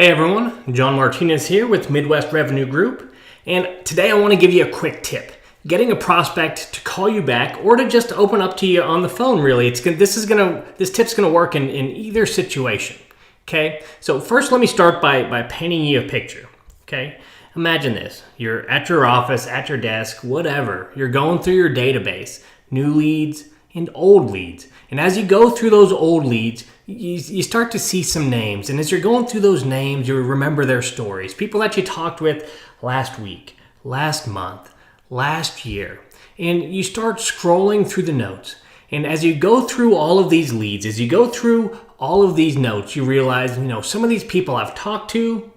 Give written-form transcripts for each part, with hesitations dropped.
Hey everyone, John Martinez here with Midwest Revenue Group, and today I want to give you a quick tip. Getting a prospect to call you back or to just open up to you on the phone, really. This tip's gonna work in either situation. Okay, so first let me start by painting you a picture. Okay, imagine this: you're at your office, at your desk, whatever. You're going through your database, new leads and old leads, and as you go through those old leads, you start to see some names, and as you're going through those names, you remember their stories. People that you talked with last week, last month, last year, and you start scrolling through the notes. And as you go through all of these leads, as you go through all of these notes, you realize, some of these people I've talked to,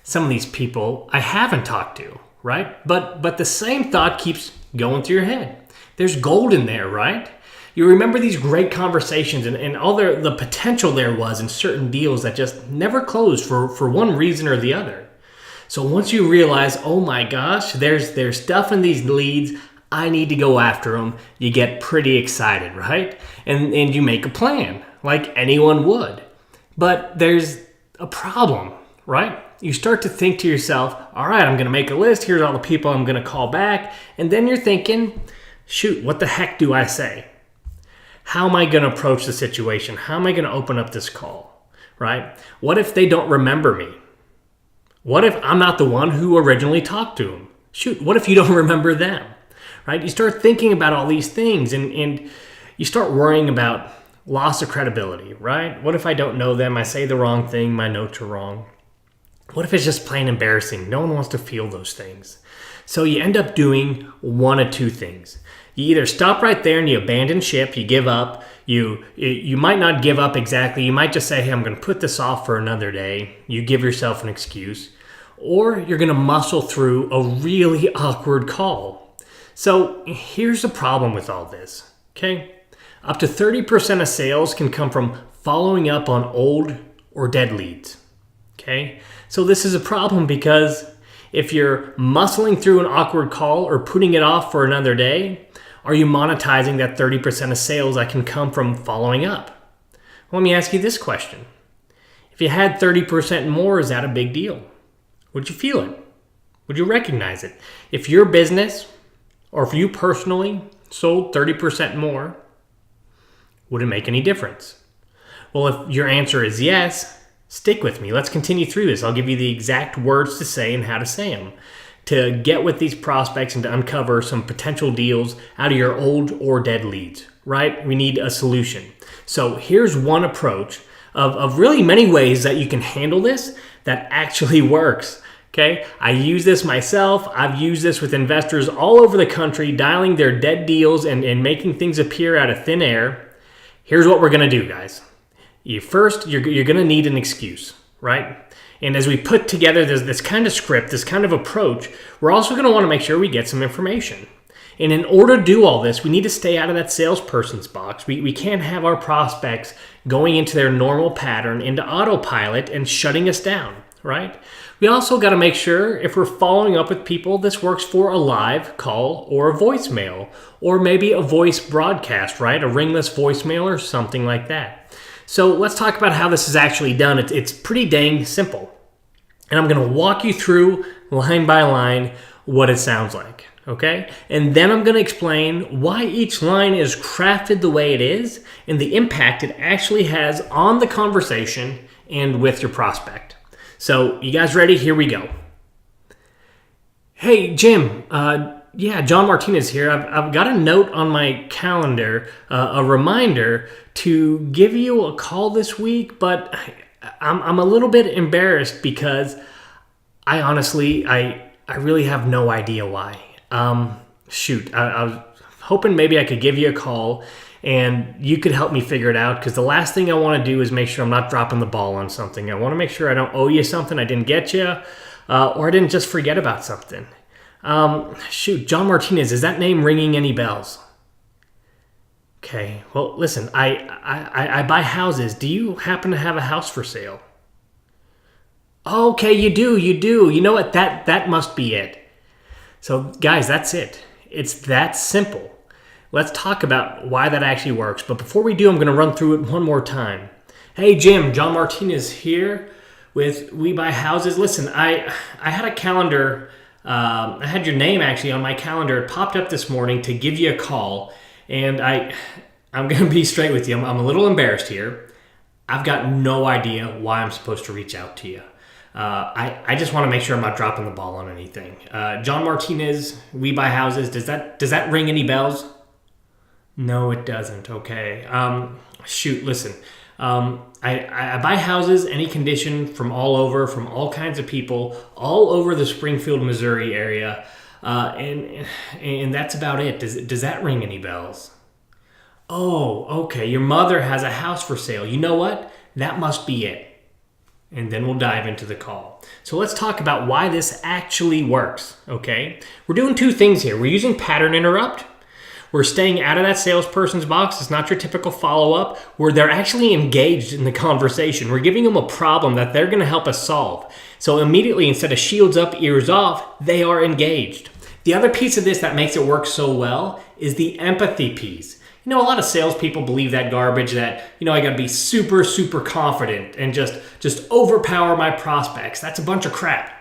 some of these people I haven't talked to, right? But the same thought keeps going through your head. There's gold in there, right? You remember these great conversations and all the potential there was in certain deals that just never closed for one reason or the other. So once you realize, oh my gosh, there's stuff in these leads, I need to go after them, you get pretty excited, right? And you make a plan, like anyone would. But there's a problem, right? You start to think to yourself, all right, I'm going to make a list, here's all the people I'm going to call back. And then you're thinking, shoot, what the heck do I say? How am I going to approach the situation? How am I going to open up this call, right? What if they don't remember me? What if I'm not the one who originally talked to them? Shoot, what if you don't remember them, right? You start thinking about all these things and you start worrying about loss of credibility, right? What if I don't know them? I say the wrong thing, my notes are wrong. What if it's just plain embarrassing? No one wants to feel those things. So you end up doing one of two things. You either stop right there and you abandon ship, you give up. You might not give up exactly. You might just say, hey, I'm going to put this off for another day. You give yourself an excuse. Or you're going to muscle through a really awkward call. So here's the problem with all this, okay? Up to 30% of sales can come from following up on old or dead leads, okay? So this is a problem because if you're muscling through an awkward call or putting it off for another day, are you monetizing that 30% of sales that can come from following up? Well, let me ask you this question. If you had 30% more, is that a big deal? Would you feel it? Would you recognize it? If your business or if you personally sold 30% more, would it make any difference? Well, if your answer is yes, stick with me. Let's continue through this. I'll give you the exact words to say and how to say them to get with these prospects and to uncover some potential deals out of your old or dead leads, right? We need a solution. So here's one approach of really many ways that you can handle this that actually works, okay? I use this myself. I've used this with investors all over the country, dialing their dead deals and making things appear out of thin air. Here's what we're gonna do, guys. You're gonna need an excuse, right? And as we put together this kind of script, this kind of approach, we're also going to want to make sure we get some information. And in order to do all this, we need to stay out of that salesperson's box. We can't have our prospects going into their normal pattern, into autopilot and shutting us down, right? We also got to make sure if we're following up with people, this works for a live call or a voicemail, or maybe a voice broadcast, right? A ringless voicemail or something like that. So let's talk about how this is actually done. It's pretty dang simple. And I'm going to walk you through line by line what it sounds like, okay? And then I'm going to explain why each line is crafted the way it is and the impact it actually has on the conversation and with your prospect. So you guys ready? Here we go. Hey, Jim. John Martinez here. I've got a note on my calendar, a reminder to give you a call this week, but I'm a little bit embarrassed because I honestly really have no idea why. I was hoping maybe I could give you a call and you could help me figure it out, because the last thing I want to do is make sure I'm not dropping the ball on something. I want to make sure I don't owe you something I didn't get you, or I didn't just forget about something. John Martinez, is that name ringing any bells? Okay, well, listen, I buy houses. Do you happen to have a house for sale? Okay, you do. You know what? That must be it. So, guys, that's it. It's that simple. Let's talk about why that actually works. But before we do, I'm going to run through it one more time. Hey, Jim, John Martinez here with We Buy Houses. Listen, I had a calendar. I had your name actually on my calendar. It popped up this morning to give you a call, and I'm going to be straight with you. I'm a little embarrassed here. I've got no idea why I'm supposed to reach out to you. I just want to make sure I'm not dropping the ball on anything. John Martinez, We Buy Houses. Does that ring any bells? No, it doesn't. Okay. Shoot. Listen. I buy houses, any condition, from all over, from all kinds of people, all over the Springfield, Missouri area, and that's about it. Does that ring any bells? Oh, okay. Your mother has a house for sale. You know what? That must be it. And then we'll dive into the call. So let's talk about why this actually works, okay? We're doing two things here. We're using pattern interrupt. We're staying out of that salesperson's box. It's not your typical follow-up where they're actually engaged in the conversation. We're giving them a problem that they're going to help us solve. So immediately, instead of shields up, ears off, they are engaged. The other piece of this that makes it work so well is the empathy piece. You know, a lot of salespeople believe that garbage that, I got to be super, super confident and just overpower my prospects. That's a bunch of crap.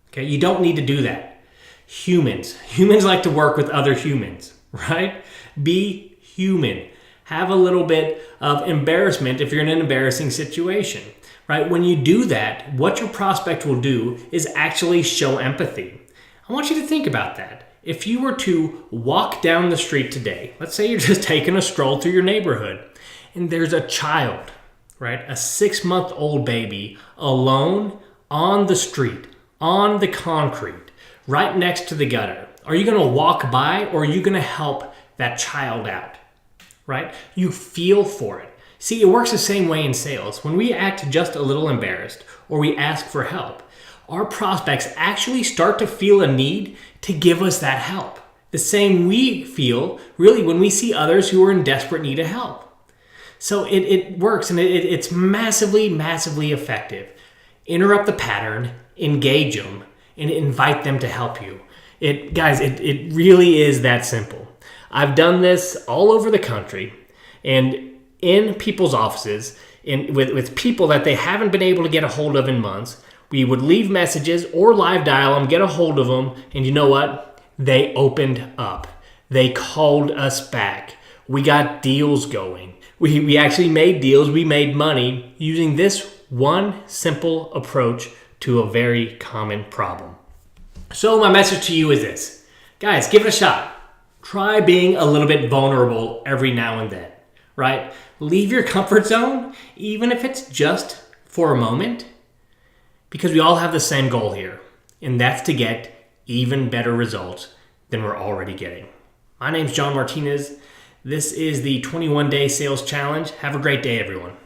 Okay, you don't need to do that. Humans like to work with other humans, right? Be human. Have a little bit of embarrassment if you're in an embarrassing situation, right? When you do that, what your prospect will do is actually show empathy. I want you to think about that. If you were to walk down the street today, let's say you're just taking a stroll through your neighborhood, and there's a child, right? A 6-month-old baby alone on the street, on the concrete, right next to the gutter. Are you going to walk by, or are you going to help that child out, right? You feel for it. See, it works the same way in sales. When we act just a little embarrassed or we ask for help, our prospects actually start to feel a need to give us that help. The same we feel, really, when we see others who are in desperate need of help. So it works, and it's massively, massively effective. Interrupt the pattern, engage them, and invite them to help you. Guys, it really is that simple. I've done this all over the country, and in people's offices, with people that they haven't been able to get a hold of in months. We would leave messages or live dial them, get a hold of them, and you know what? They opened up. They called us back. We got deals going. We actually made deals. We made money using this one simple approach to a very common problem. So my message to you is this. Guys, give it a shot. Try being a little bit vulnerable every now and then, right? Leave your comfort zone, even if it's just for a moment. Because we all have the same goal here, and that's to get even better results than we're already getting. My name's John Martinez. This is the 21-Day Sales Challenge. Have a great day, everyone.